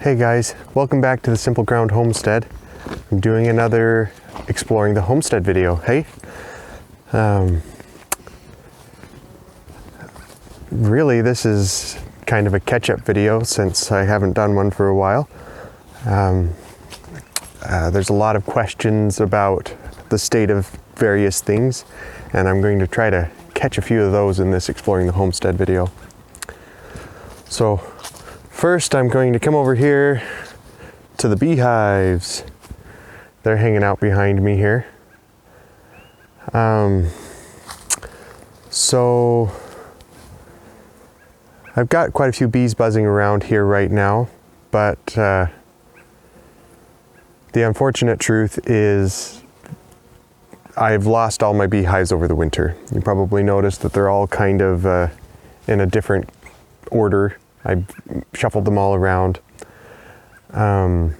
Hey guys, welcome back to the Simple Ground Homestead. I'm doing another exploring the homestead video. Hey, really this is kind of a catch-up video since I haven't done one for a while. There's a lot of questions about the state of various things, and I'm going to try to catch a few of those in this exploring the homestead video. So first I'm going to come over here to the beehives. They're hanging out behind me here. So I've got quite a few bees buzzing around here right now, but the unfortunate truth is I've lost all my beehives over the winter. You probably noticed that they're all kind of in a different order. I shuffled them all around. The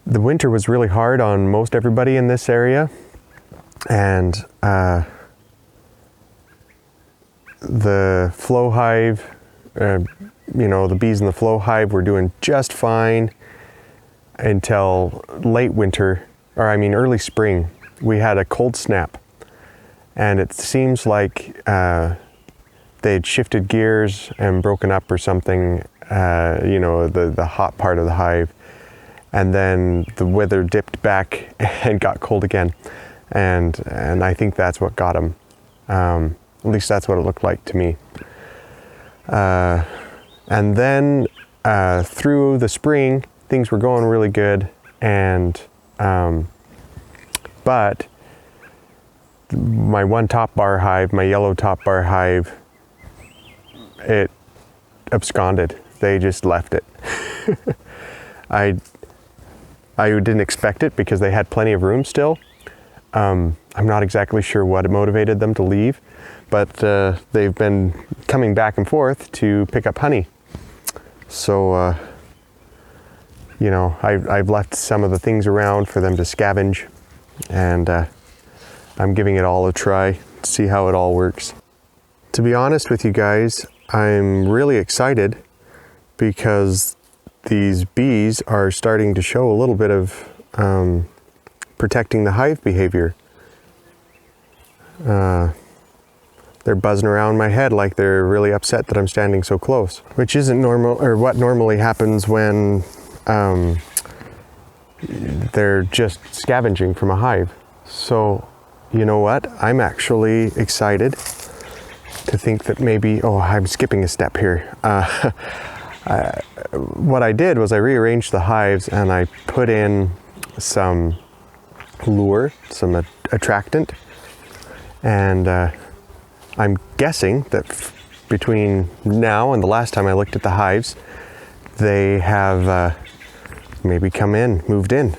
winter was really hard on most everybody in this area, and the flow hive, the bees in the flow hive were doing just fine until late winter, early spring. We had a cold snap, and it seems like they'd shifted gears and broken up or something, the hot part of the hive, and then the weather dipped back and got cold again, and I think that's what got them. At least that's what it looked like to me. And then through the spring, things were going really good, and but my one top bar hive, my yellow top bar hive, it absconded. They just left it. I didn't expect it because they had plenty of room still. I'm not exactly sure what motivated them to leave, but they've been coming back and forth to pick up honey. So, I've left some of the things around for them to scavenge, and I'm giving it all a try to see how it all works. To be honest with you guys, I'm really excited because these bees are starting to show a little bit of protecting the hive behavior. They're buzzing around my head like they're really upset that I'm standing so close, which isn't normal, or what normally happens when they're just scavenging from a hive. So, you know what? I'm actually excited to think that maybe, I'm skipping a step here. What I did was I rearranged the hives and I put in some lure, some attractant, and I'm guessing that between now and the last time I looked at the hives, they have maybe moved in.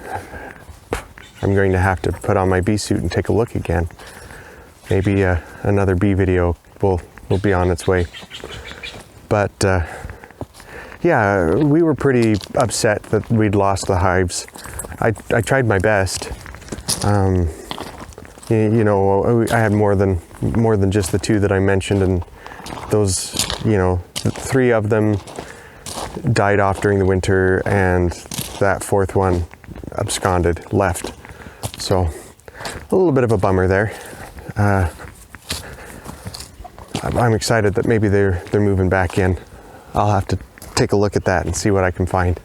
I'm going to have to put on my bee suit and take a look again. Maybe another bee video will be on its way. But yeah, we were pretty upset that we'd lost the hives. I tried my best. I had more than just the two that I mentioned, and those, 3 of them died off during the winter, and that 4th one absconded, left. So a little bit of a bummer there. I'm excited that maybe they're moving back in. I'll have to take a look at that and see what I can find.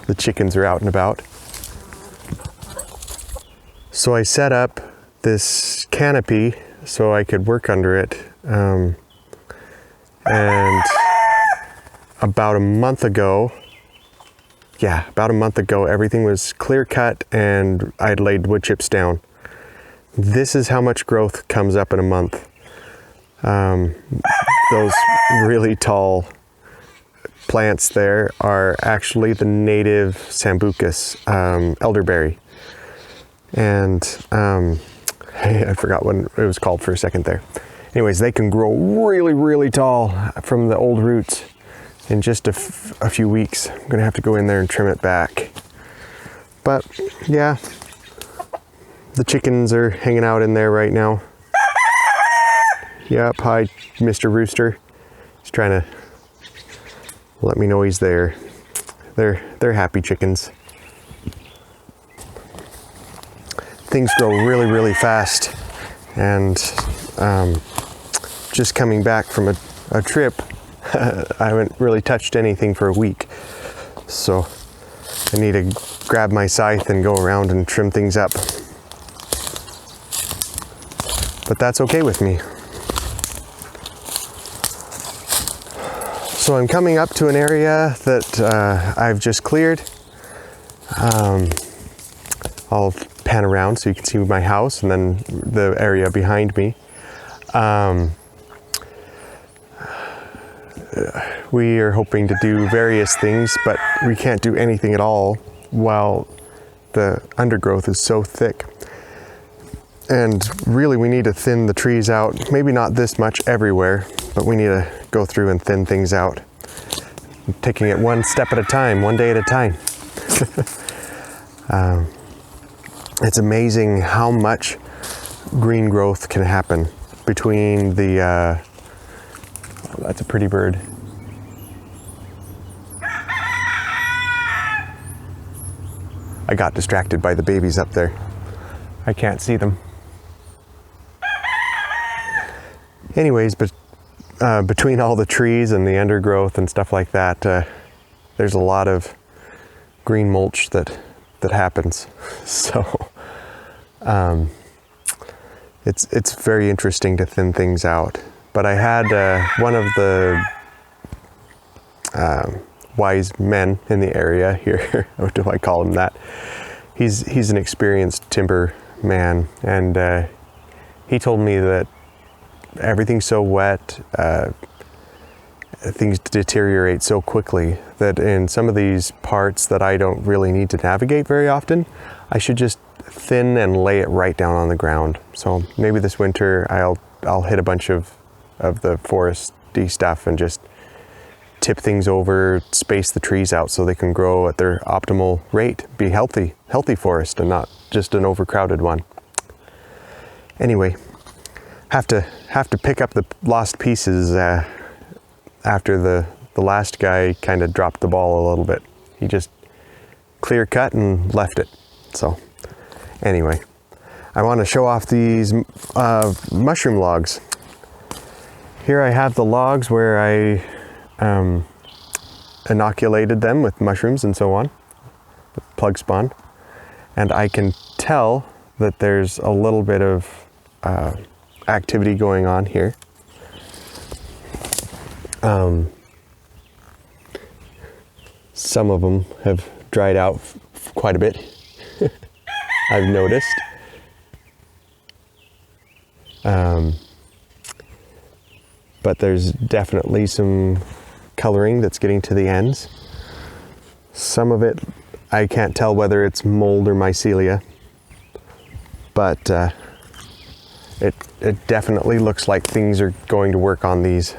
The chickens are out and about. So I set up this canopy so I could work under it, and about a month ago, everything was clear cut and I'd laid wood chips down. This is how much growth comes up in a month. Those really tall plants there are actually the native Sambucus Elderberry. And I forgot what it was called for a second there. Anyways, they can grow really, really tall from the old roots in just a few weeks. I'm gonna have to go in there and trim it back. But yeah, the chickens are hanging out in there right now. Yep, hi, Mr. Rooster. He's trying to let me know he's there. They're happy chickens. Things grow really, really fast. And just coming back from a trip, I haven't really touched anything for a week. So I need to grab my scythe and go around and trim things up. But that's okay with me. So I'm coming up to an area that I've just cleared. I'll pan around so you can see my house and then the area behind me. We are hoping to do various things, but we can't do anything at all while the undergrowth is so thick. And really we need to thin the trees out, maybe not this much everywhere, but we need to go through and thin things out. I'm taking it one step at a time, one day at a time. It's amazing how much green growth can happen between the, oh, that's a pretty bird. I got distracted by the babies up there. I can't see them. Anyways, but between all the trees and the undergrowth and stuff like that, there's a lot of green mulch that happens. So it's very interesting to thin things out. But I had one of the wise men in the area here, what do I call him that? He's an experienced timber man, and he told me that everything's so wet, things deteriorate so quickly that in some of these parts that I don't really need to navigate very often, I should just thin and lay it right down on the ground. So maybe this winter I'll hit a bunch of the foresty stuff and just tip things over, space the trees out so they can grow at their optimal rate, be healthy forest and not just an overcrowded one. Anyway, have to pick up the lost pieces after the last guy kind of dropped the ball a little bit. He just clear cut and left it. So anyway, I want to show off these mushroom logs. Here I have the logs where I inoculated them with mushrooms and so on, with plug spawn, and I can tell that there's a little bit of activity going on here. Some of them have dried out quite a bit. I've noticed. But there's definitely some coloring that's getting to the ends. Some of it, I can't tell whether it's mold or mycelia, but it definitely looks like things are going to work on these.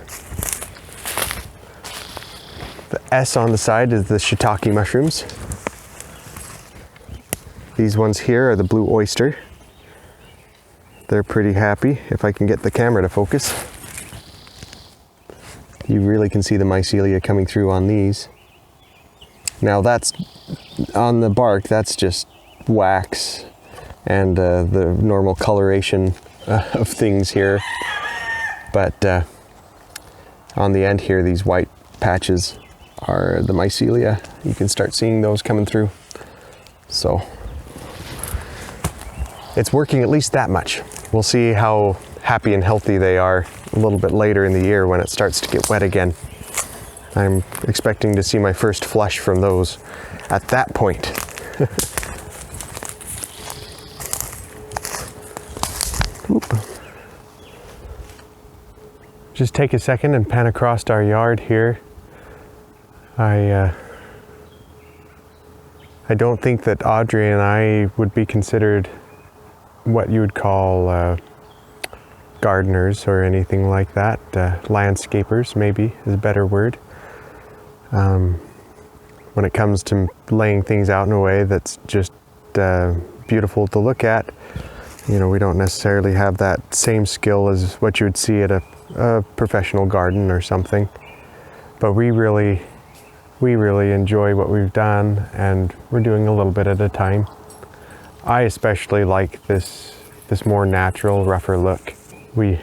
The S on the side is the shiitake mushrooms. These ones here are the blue oyster. They're pretty happy, if I can get the camera to focus. You really can see the mycelia coming through on these. Now that's, on the bark, that's just wax and the normal coloration of things here. But on the end here, these white patches are the mycelia. You can start seeing those coming through. So it's working at least that much. We'll see how happy and healthy they are a little bit later in the year when it starts to get wet again. I'm expecting to see my first flush from those at that point. Just take a second and pan across our yard here. I don't think that Audrey and I would be considered what you would call gardeners or anything like that. Landscapers maybe is a better word. When it comes to laying things out in a way that's just beautiful to look at, we don't necessarily have that same skill as what you would see at a professional garden or something. But we really enjoy what we've done, and we're doing a little bit at a time. I especially like this more natural, rougher look. We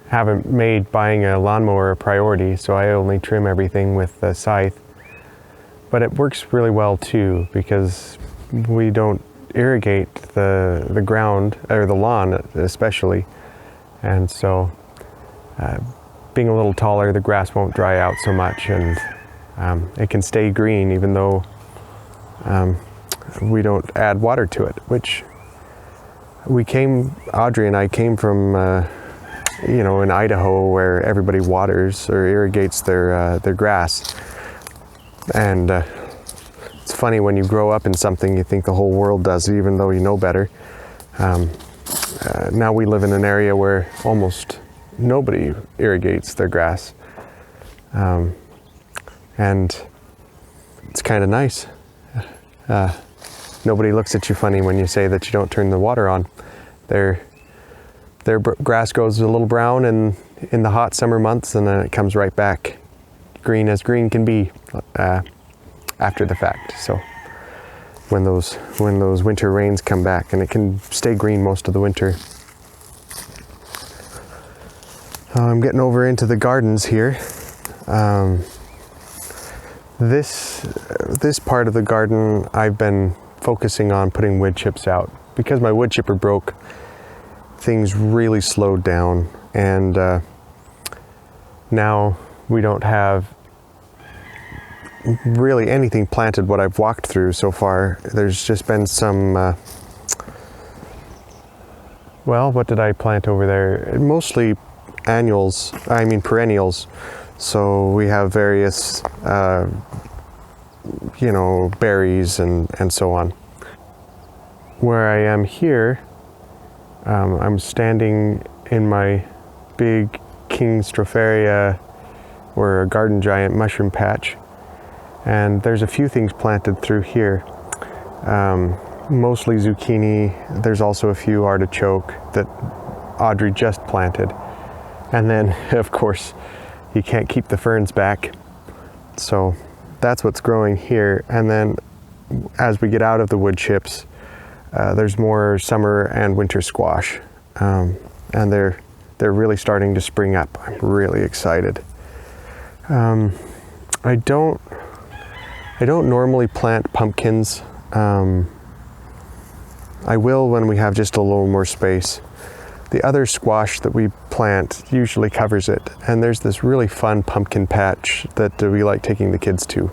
haven't made buying a lawnmower a priority, so I only trim everything with the scythe. But it works really well too, because we don't irrigate the ground, or the lawn especially. And so being a little taller, the grass won't dry out so much, and it can stay green even though we don't add water to it, which Audrey and I came from in Idaho, where everybody waters or irrigates their grass. And it's funny, when you grow up in something, you think the whole world does, even though you know better. Now we live in an area where almost nobody irrigates their grass. And it's kind of nice. Nobody looks at you funny when you say that you don't turn the water on. Their grass goes a little brown in the hot summer months, and then it comes right back green as green can be after the fact. So when those winter rains come back, and it can stay green most of the winter. I'm getting over into the gardens here. This part of the garden, I've been focusing on putting wood chips out. Because my wood chipper broke, things really slowed down, and now we don't have really anything planted what I've walked through so far. There's just been some, what did I plant over there? Mostly perennials. So we have various, berries and so on. Where I am here, I'm standing in my big King Stropharia, or a garden giant mushroom patch, and there's a few things planted through here. Mostly zucchini. There's also a few artichoke that Audrey just planted. And then, of course, you can't keep the ferns back. So that's what's growing here. And then as we get out of the wood chips, there's more summer and winter squash. And they're really starting to spring up. I'm really excited. I don't normally plant pumpkins. I will when we have just a little more space. The other squash that we plant usually covers it, and there's this really fun pumpkin patch that we like taking the kids to.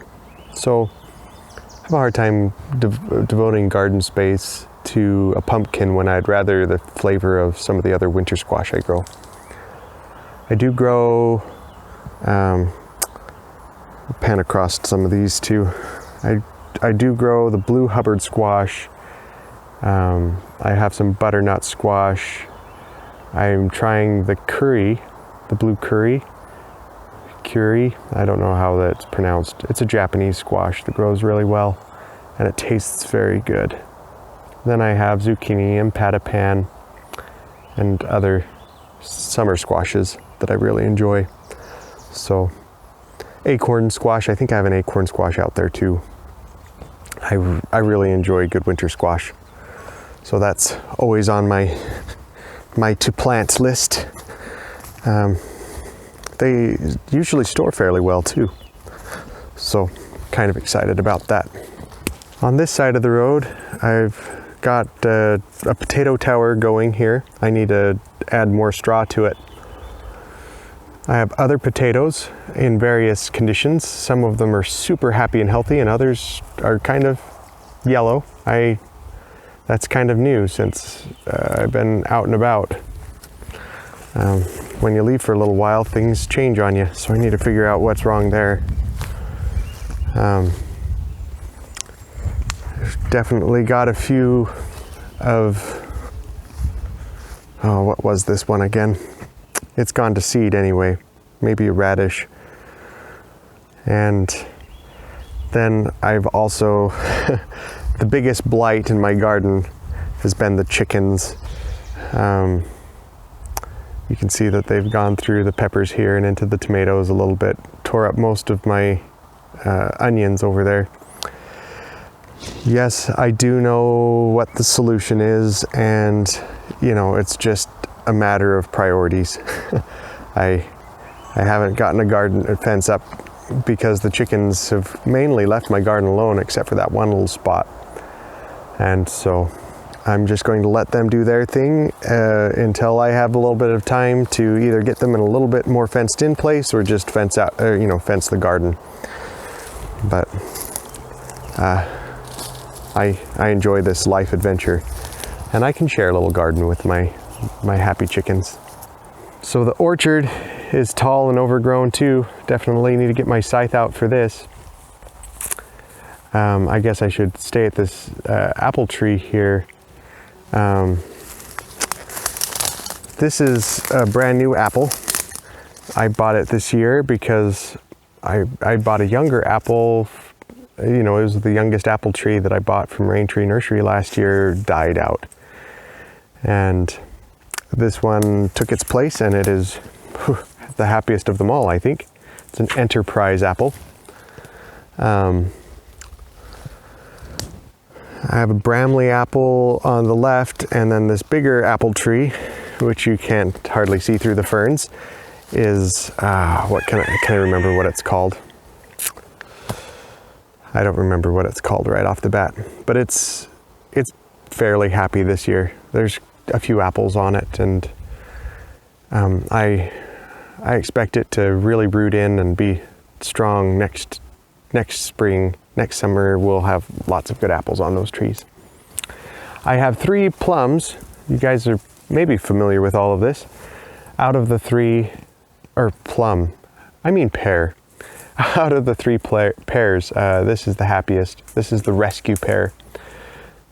So I have a hard time devoting garden space to a pumpkin when I'd rather the flavor of some of the other winter squash I grow. I do grow, pan across some of these too. I do grow the blue Hubbard squash. I have some butternut squash. I'm trying the blue curry. I don't know how that's pronounced. It's a Japanese squash that grows really well, and it tastes very good. Then I have zucchini and patapan and other summer squashes that I really enjoy. So acorn squash, I think I have an acorn squash out there too. I really enjoy good winter squash. So that's always on my to plant list. They usually store fairly well too. So kind of excited about that. On this side of the road, I've got a potato tower going here. I need to add more straw to it. I have other potatoes in various conditions. Some of them are super happy and healthy, and others are kind of yellow. That's kind of new since I've been out and about. When you leave for a little while, things change on you, so I need to figure out what's wrong there. Definitely got a few of, what was this one again? It's gone to seed anyway, maybe a radish. And then I've also, the biggest blight in my garden has been the chickens. You can see that they've gone through the peppers here and into the tomatoes a little bit, tore up most of my onions over there. Yes, I do know what the solution is, and you know, it's just a matter of priorities. I haven't gotten a fence up because the chickens have mainly left my garden alone except for that one little spot. And so I'm just going to let them do their thing until I have a little bit of time to either get them in a little bit more fenced in place or just fence out, or, you know, fence the garden. But I enjoy this life adventure, and I can share a little garden with my happy chickens. So the orchard is tall and overgrown too. Definitely need to get my scythe out for this. I guess I should stay at this apple tree here. This is a brand new apple. I bought it this year because I bought a younger apple. You know, it was the youngest apple tree that I bought from Rain Tree Nursery last year, died out. And this one took its place, and it is the happiest of them all, I think. It's an enterprise apple. I have a Bramley apple on the left, and then this bigger apple tree, which you can't hardly see through the ferns, is, what can I remember what it's called? I don't remember what it's called right off the bat, but it's fairly happy this year. There's a few apples on it, and I expect it to really root in and be strong next spring. Next summer we'll have lots of good apples on those trees. I have 3 plums. You guys are maybe familiar with all of this. Out of the 3, or plum, I mean pear. Out of the 3 pears, this is the happiest. This is the rescue pear.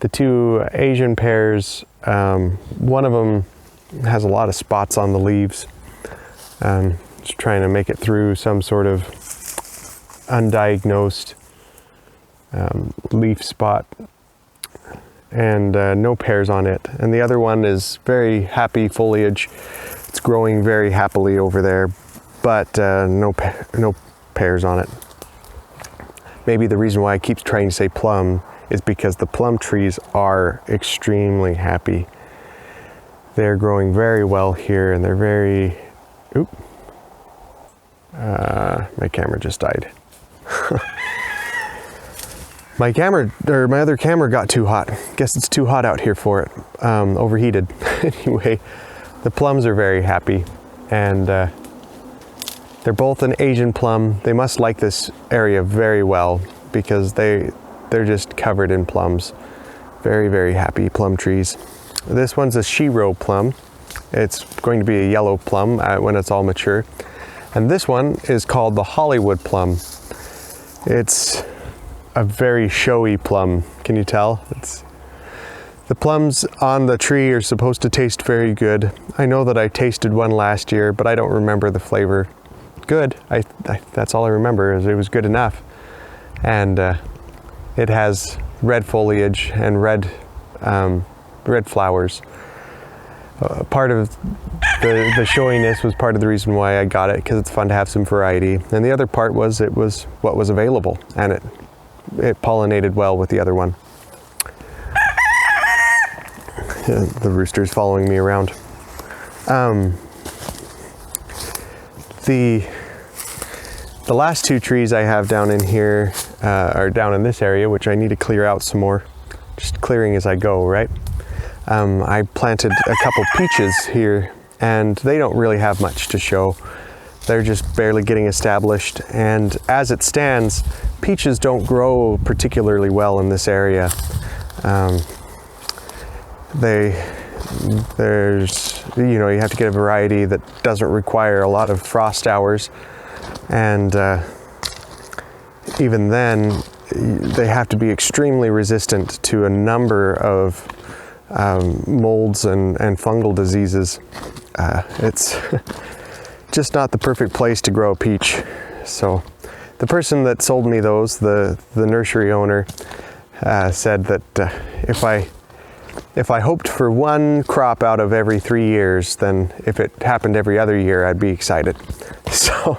The 2 Asian pears, one of them has a lot of spots on the leaves. Just trying to make it through some sort of undiagnosed leaf spot, and no pears on it. And the other one is very happy foliage. It's growing very happily over there, but no pears on it. Maybe the reason why I keep trying to say plum is because the plum trees are extremely happy. They're growing very well here, and they're very... Oop. My camera just died. My other camera got too hot. Guess it's too hot out here for it. Overheated. Anyway, the plums are very happy, and they're both an Asian plum. They must like this area very well because they're just covered in plums. Very, very happy plum trees. This one's a Shiro plum. It's going to be a yellow plum when it's all mature. And this one is called the Hollywood plum. It's a very showy plum. Can you tell? The plums on the tree are supposed to taste very good. I know that I tasted one last year, but I don't remember the flavor. Good. That's all I remember, is it was good enough. And it has red foliage and red flowers. Part of the showiness was part of the reason why I got it, because it's fun to have some variety. And the other part was it was what was available, and it pollinated well with the other one. The rooster's following me around. The last 2 trees I have down in here are down in this area, which I need to clear out some more. Just clearing as I go, right? I planted a couple peaches here, and they don't really have much to show. They're just barely getting established, and as it stands, peaches don't grow particularly well in this area. You have to get a variety that doesn't require a lot of frost hours, and even then they have to be extremely resistant to a number of molds and fungal diseases. It's just not the perfect place to grow a peach. So the person that sold me those, the nursery owner, said that if I if I hoped for one crop out of every 3 years, then if it happened every other year, I'd be excited. So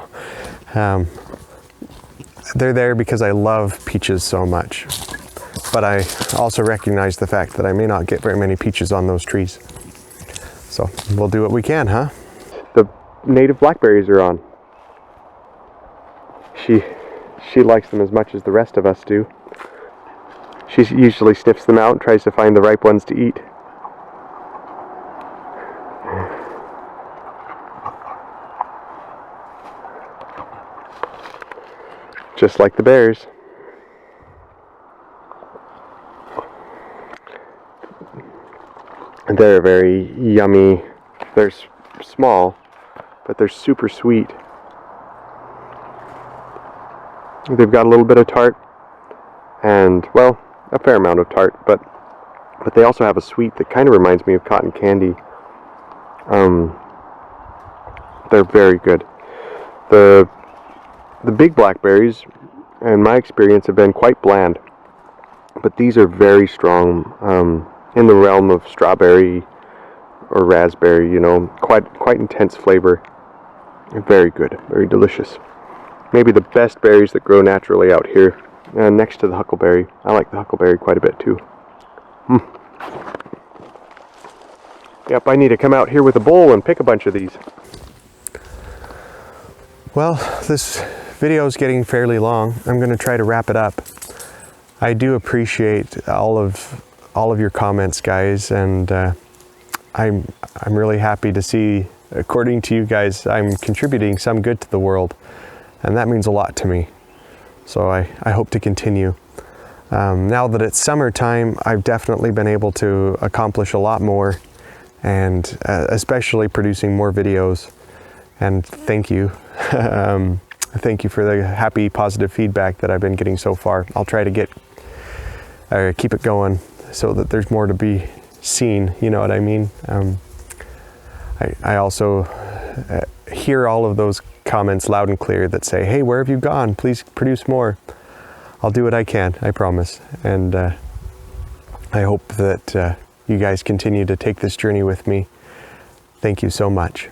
they're there because I love peaches so much. But I also recognize the fact that I may not get very many peaches on those trees. So we'll do what we can, huh? The native blackberries are on. She likes them as much as the rest of us do. She usually sniffs them out and tries to find the ripe ones to eat. Just like the bears. They're very yummy. They're small, but they're super sweet. They've got a little bit of tart, and, well, a fair amount of tart, but they also have a sweet that kind of reminds me of cotton candy. They're very good. The big blackberries, in my experience, have been quite bland, but these are very strong, in the realm of strawberry or raspberry, you know, quite intense flavor. Very good, very delicious. Maybe the best berries that grow naturally out here, next to the huckleberry. I like the huckleberry quite a bit too. Yep, I need to come out here with a bowl and pick a bunch of these. Well, this video is getting fairly long. I'm going to try to wrap it up. I do appreciate all of your comments, guys, and I'm really happy to see, according to you guys, I'm contributing some good to the world, and that means a lot to me. So I hope to continue. Now that it's summertime, I've definitely been able to accomplish a lot more, and especially producing more videos. And thank you. Thank you for the happy, positive feedback that I've been getting so far. I'll try to keep it going so that there's more to be seen, you know what I mean? I also hear all of those comments loud and clear that say, hey, where have you gone? Please produce more. I'll do what I can, I promise. And I hope that you guys continue to take this journey with me. Thank you so much.